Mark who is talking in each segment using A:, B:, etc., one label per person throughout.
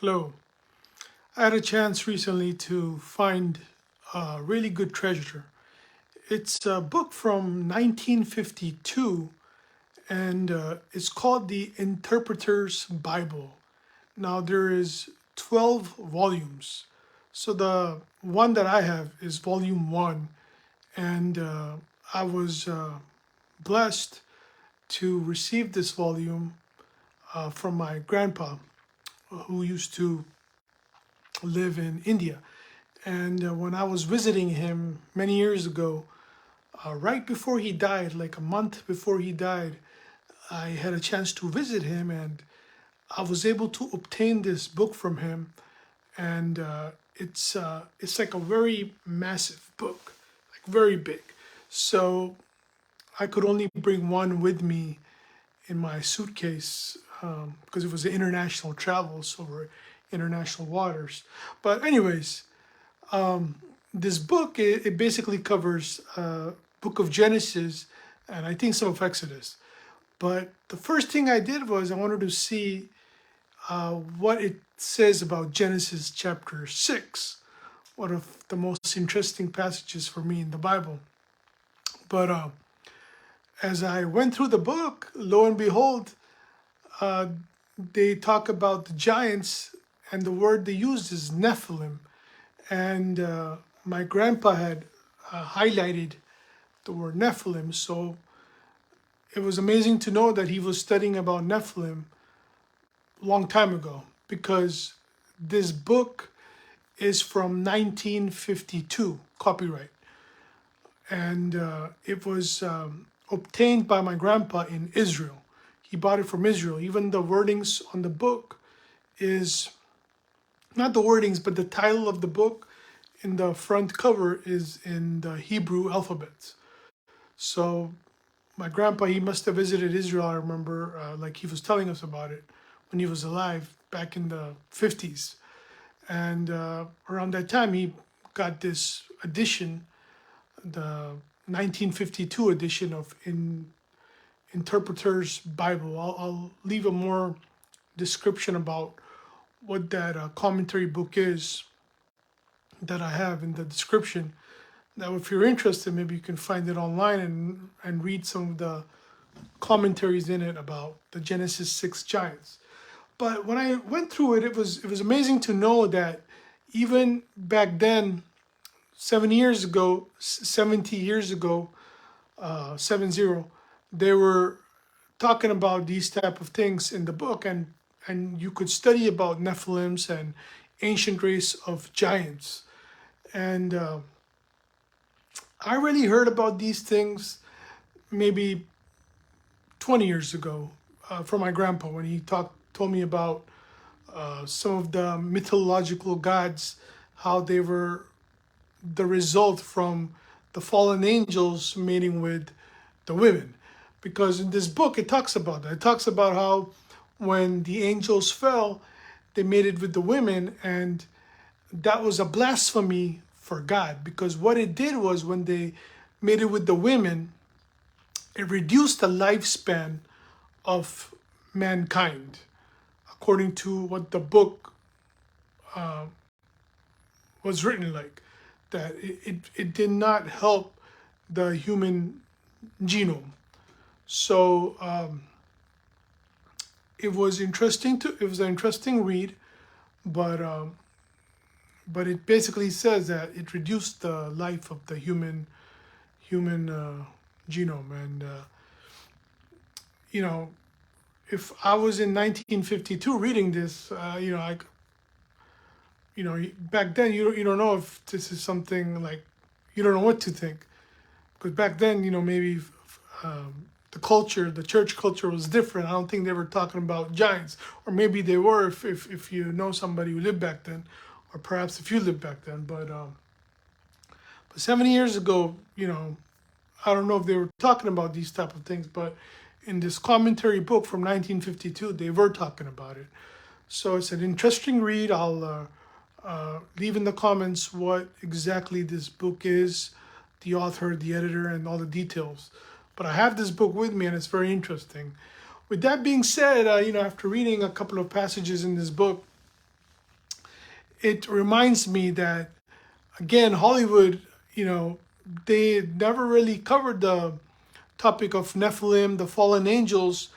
A: Hello. I had a chance recently to find a really good treasure. It's a book from 1952 and it's called the Interpreter's Bible. Now there is 12 volumes. So the one that I have is volume 1 and I was blessed to receive this volume from my grandpa who used to live in India. And when I was visiting him many years ago, right before he died, like a month before he died, I had a chance to visit him and I was able to obtain this book from him. And it's like a very massive book, like very big. So I could only bring one with me in my suitcase because it was an international travel, so we're international waters. But anyways, this book it basically covers book of Genesis and I think some of Exodus. But the first thing I did was I wanted to see what it says about Genesis chapter 6, one of the most interesting passages for me in the Bible. But as I went through the book, lo and behold, uh, they talk about the giants, and the word they used is Nephilim. And my grandpa had highlighted the word Nephilim, so it was amazing to know that he was studying about Nephilim a long time ago because this book is from 1952, copyright, and it was obtained by my grandpa in Israel. He bought it from Israel. Even the wordings on the book is not the wordings, but the title of the book in the front cover is in the Hebrew alphabets. So my grandpa, he must have visited Israel. I remember, like he was telling us about it when he was alive back in the 50s. And around that time, he got this edition, the 1952 edition of Interpreter's Bible. I'll leave a more description about what that commentary book is that I have in the description. Now, if you're interested, maybe you can find it online and read some of the commentaries in it about the Genesis 6 giants. But when I went through it, it was amazing to know that even back then, 70 years ago, 70, they were talking about these type of things in the book, and you could study about Nephilims and ancient race of giants. And I really heard about these things maybe 20 years ago from my grandpa when he told me about some of the mythological gods, how they were the result from the fallen angels mating with the women. Because in this book, it talks about that. It talks about how when the angels fell, they mated with the women, and that was a blasphemy for God. Because what it did was when they mated with the women, it reduced the lifespan of mankind, according to what the book was written like. That it did not help the human genome. So it was it was an interesting read, but it basically says that it reduced the life of the human genome. And you know, if I was in 1952 reading this, back then you don't know if this is something like, you don't know what to think, because back then, maybe the church culture was different. I don't think they were talking about giants, or maybe they were if you know somebody who lived back then, or perhaps if you lived back then. But 70 years ago, I don't know if they were talking about these type of things, but in this commentary book from 1952, they were talking about it. So it's an interesting read. I'll leave in the comments what exactly this book is, the author, the editor, and all the details. But I have this book with me, and it's very interesting. With that being said, after reading a couple of passages in this book, it reminds me that, again, Hollywood, they never really covered the topic of Nephilim, the fallen angels,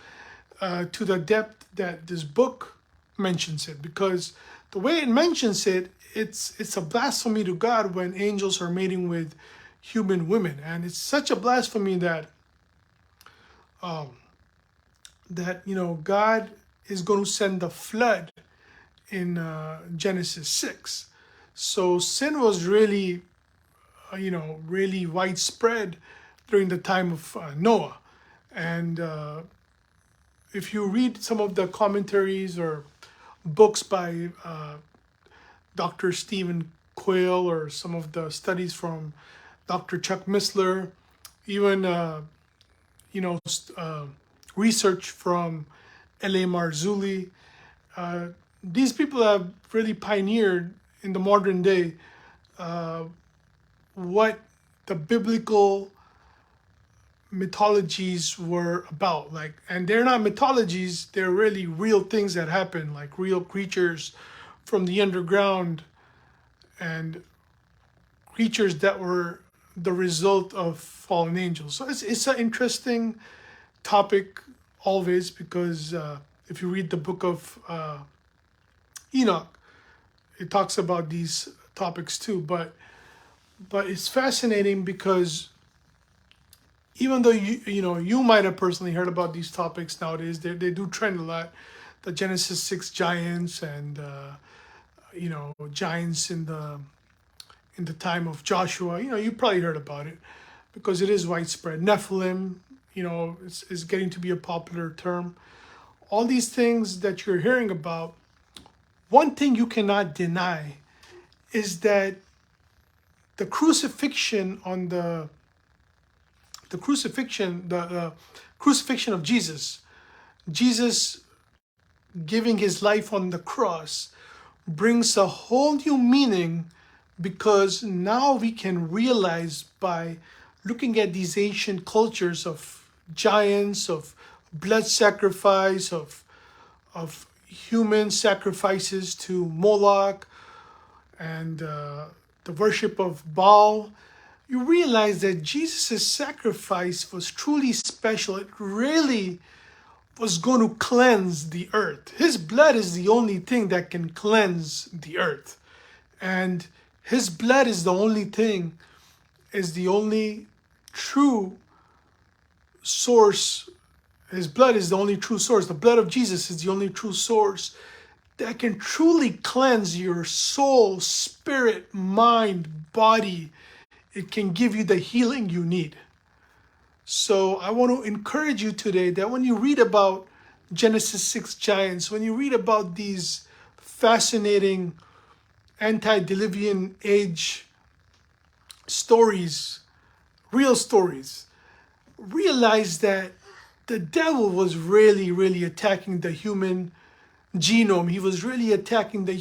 A: to the depth that this book mentions it. Because the way it mentions it, it's a blasphemy to God when angels are mating with human women, and it's such a blasphemy that God is going to send the flood in Genesis 6. So sin was really really widespread during the time of Noah. And if you read some of the commentaries or books by Dr. Stephen Quayle, or some of the studies from Dr. Chuck Missler, even research from L.A. Marzulli, these people have really pioneered in the modern day what the biblical mythologies were about. And they're not mythologies, they're really real things that happen, like real creatures from the underground and creatures that were the result of fallen angels. So it's an interesting topic always, because if you read the book of Enoch, it talks about these topics too. But it's fascinating because even though you might have personally heard about these topics nowadays, they do trend a lot. The Genesis 6 giants and giants in the time of Joshua. You probably heard about it because it is widespread. Nephilim, is getting to be a popular term. All these things that you're hearing about, one thing you cannot deny is that the crucifixion of Jesus giving his life on the cross, brings a whole new meaning, because now we can realize by looking at these ancient cultures of giants, of blood sacrifice, of human sacrifices to Moloch, and the worship of Baal, you realize that Jesus' sacrifice was truly special. It really was going to cleanse the earth. His blood is the only thing that can cleanse the earth. And his blood is the only true source. His blood is the only true source. The blood of Jesus is the only true source that can truly cleanse your soul, spirit, mind, body. It can give you the healing you need. So I want to encourage you today that when you read about Genesis 6 giants, when you read about these fascinating antediluvian age stories, real stories, realize that the devil was really, really attacking the human genome. He was really attacking the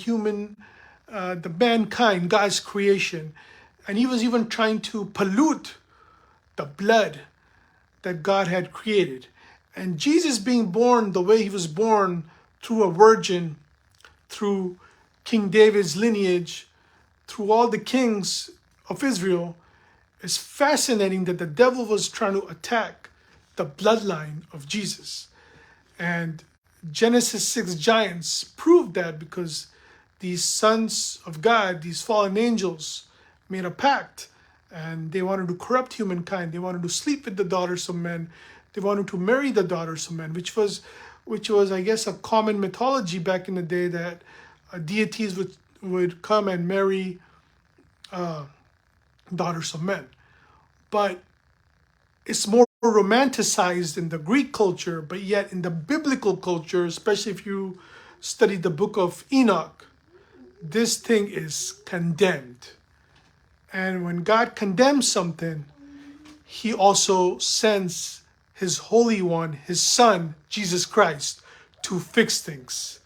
A: mankind, God's creation. And he was even trying to pollute the blood that God had created. And Jesus being born the way he was born, through a virgin, through King David's lineage, through all the kings of Israel, it's fascinating that the devil was trying to attack the bloodline of Jesus. And Genesis 6 giants proved that, because these sons of God, these fallen angels, made a pact, and they wanted to corrupt humankind. They wanted to sleep with the daughters of men. They wanted to marry the daughters of men, which was, I guess, a common mythology back in the day, that deities would come and marry daughters of men. But it's more romanticized in the Greek culture, but yet in the biblical culture, especially if you study the book of Enoch, this thing is condemned. And when God condemns something, he also sends his Holy One, his Son, Jesus Christ, to fix things.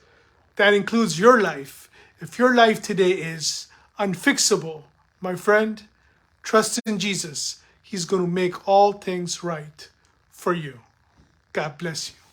A: That includes your life. If your life today is unfixable, my friend, trust in Jesus. He's going to make all things right for you. God bless you.